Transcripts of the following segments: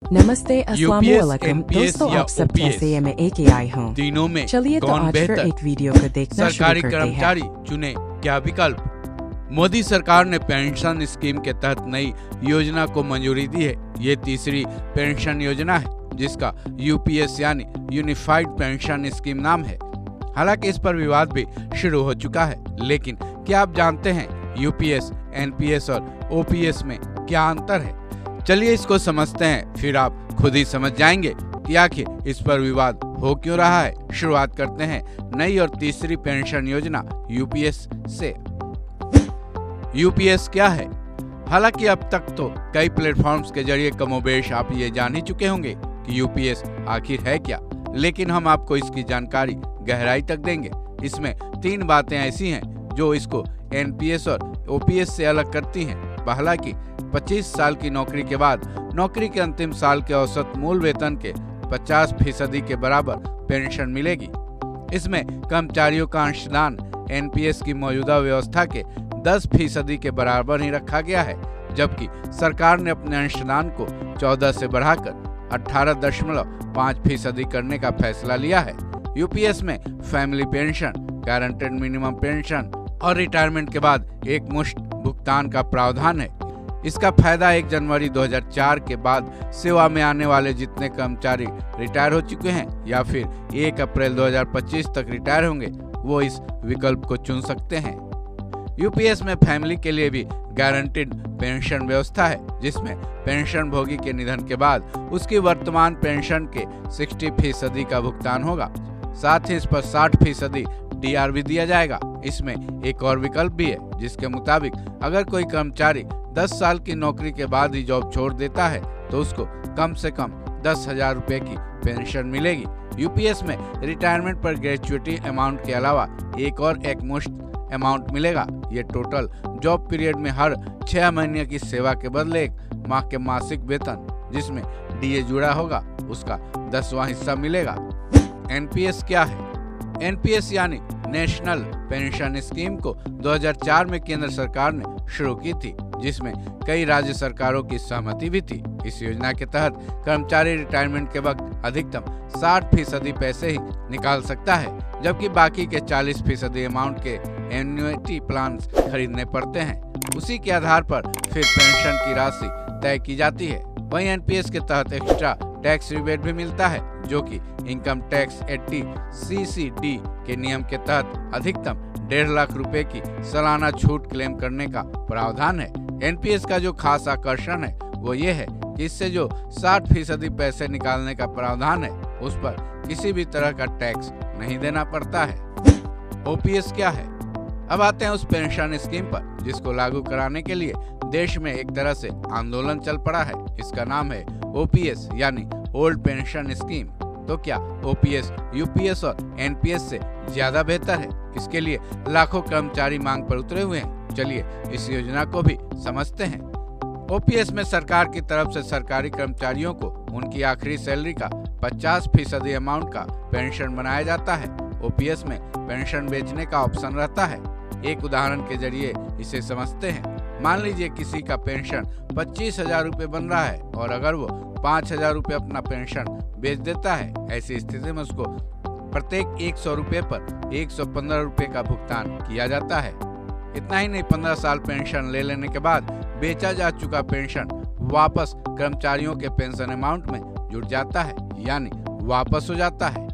नमस्ते, अस्सलाम यूपीएस, वालेकुम एनपीएस दोस्तों, या आप सब ओपीएस कैसे हैं? मैं AKI हूँ। तीनों में चलिए तो कौन आज फिर बेहतर? एक वीडियो को देखना सरकारी शुरू करते हैं। कर्मचारी चुने क्या विकल्प? मोदी सरकार ने पेंशन स्कीम के तहत नई योजना को मंजूरी दी है। ये तीसरी पेंशन योजना है जिसका यूपीएस यानी यूनिफाइड पेंशन स्कीम नाम है। हालांकि इस पर विवाद भी शुरू हो चुका है, लेकिन क्या आप जानते हैं यूपीएस, एनपीएस और ओपीएस में क्या अंतर है? चलिए इसको समझते हैं, फिर आप खुद ही समझ जाएंगे कि आखिर इस पर विवाद हो क्यों रहा है। शुरुआत करते हैं नई और तीसरी पेंशन योजना यूपीएस से। यूपीएस क्या है? हालांकि अब तक तो कई प्लेटफॉर्म्स के जरिए कमोबेश आप ये जान ही चुके होंगे कि यूपीएस आखिर है क्या, लेकिन हम आपको इसकी जानकारी गहराई तक देंगे। इसमें 3 बातें ऐसी हैं जो इसको एनपीएस और ओपीएस से अलग करती हैं। पहला कि 25 साल की नौकरी के बाद नौकरी के अंतिम साल के औसत मूल वेतन के 50% के बराबर पेंशन मिलेगी। इसमें कर्मचारियों का अंशदान एनपीएस की मौजूदा व्यवस्था के 10% के बराबर ही रखा गया है, जबकि सरकार ने अपने अंशदान को 14 से बढ़ाकर 18.5% करने का फैसला लिया है। यूपीएस में family pension, guaranteed minimum pension और रिटायरमेंट के बाद एक मुश्त भुगतान का प्रावधान है। इसका फायदा 1 जनवरी 2004 के बाद सेवा में आने वाले जितने कर्मचारी रिटायर हो चुके हैं या फिर 1 अप्रैल 2025 तक रिटायर होंगे, वो इस विकल्प को चुन सकते हैं। यूपीएस में फैमिली के लिए भी गारंटीड पेंशन व्यवस्था है, जिसमें पेंशन भोगी के निधन के बाद उसकी वर्तमान पेंशन के 60% का भुगतान होगा। साथ ही इस पर 60% डीआर भी दिया जाएगा। इसमें एक और विकल्प भी है, जिसके मुताबिक अगर कोई कर्मचारी 10 साल की नौकरी के बाद ही जॉब छोड़ देता है तो उसको कम से कम 10,000 रुपए की पेंशन मिलेगी। यूपीएस में रिटायरमेंट पर ग्रेच्युटी अमाउंट के अलावा एक मुश्त अमाउंट मिलेगा। ये टोटल जॉब पीरियड में हर 6 महीने की सेवा के बदले 1 माह के मासिक वेतन जिसमें डीए जुड़ा होगा उसका 10वां हिस्सा मिलेगा। एनपीएस क्या है? एनपीएस यानी नेशनल पेंशन स्कीम को 2004 में केंद्र सरकार ने शुरू की थी, जिसमें कई राज्य सरकारों की सहमति भी थी। इस योजना के तहत कर्मचारी रिटायरमेंट के वक्त अधिकतम 60% पैसे ही निकाल सकता है, जबकि बाकी के 40% अमाउंट के एन्युटी प्लान खरीदने पड़ते हैं। उसी के आधार पर फिर पेंशन की राशि तय की जाती है। वहीं एनपीएस के तहत एक्स्ट्रा टैक्स रिबेट भी मिलता है, जो कि इनकम टैक्स 80 CCD के नियम के तहत अधिकतम 1.5 लाख रुपए की सालाना छूट क्लेम करने का प्रावधान है। एनपीएस का जो खास आकर्षण है वो ये है कि इससे जो 60% पैसे निकालने का प्रावधान है उस पर किसी भी तरह का टैक्स नहीं देना पड़ता है। ओपीएस क्या है? अब आते हैं उस पेंशन स्कीम पर जिसको लागू कराने के लिए देश में एक तरह से आंदोलन चल पड़ा है। इसका नाम है ओपीएस यानी ओल्ड पेंशन स्कीम। तो क्या ओपीएस यूपीएस और एनपीएस से ज्यादा बेहतर है? इसके लिए लाखों कर्मचारी मांग पर उतरे हुए हैं। चलिए इस योजना को भी समझते हैं। ओपीएस में सरकार की तरफ से सरकारी कर्मचारियों को उनकी आखिरी सैलरी का 50% अमाउंट का पेंशन बनाया जाता है। ओपीएस में पेंशन बेचने का ऑप्शन रहता है। एक उदाहरण के जरिए इसे समझते हैं। मान लीजिए किसी का पेंशन 25,000 रुपए बन रहा है और अगर वो 5,000 रुपए अपना पेंशन बेच देता है, ऐसी स्थिति में उसको प्रत्येक 100 रुपए पर 115 रुपए का भुगतान किया जाता है। इतना ही नहीं, 15 साल पेंशन ले लेने के बाद बेचा जा चुका पेंशन वापस कर्मचारियों के पेंशन अमाउंट में जुड़ जाता है, यानी वापस हो जाता है।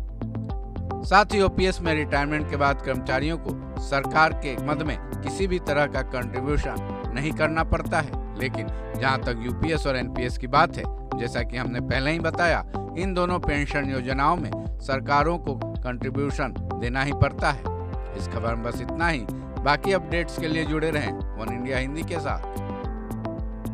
साथ ही ओपीएस में रिटायरमेंट के बाद कर्मचारियों को सरकार के मद में किसी भी तरह का कंट्रीब्यूशन नहीं करना पड़ता है। लेकिन जहां तक यूपीएस और एनपीएस की बात है, जैसा कि हमने पहले ही बताया, इन दोनों पेंशन योजनाओं में सरकारों को कंट्रीब्यूशन देना ही पड़ता है। इस खबर में बस इतना ही। बाकी अपडेट्स के लिए जुड़े रहें वन इंडिया हिंदी के साथ।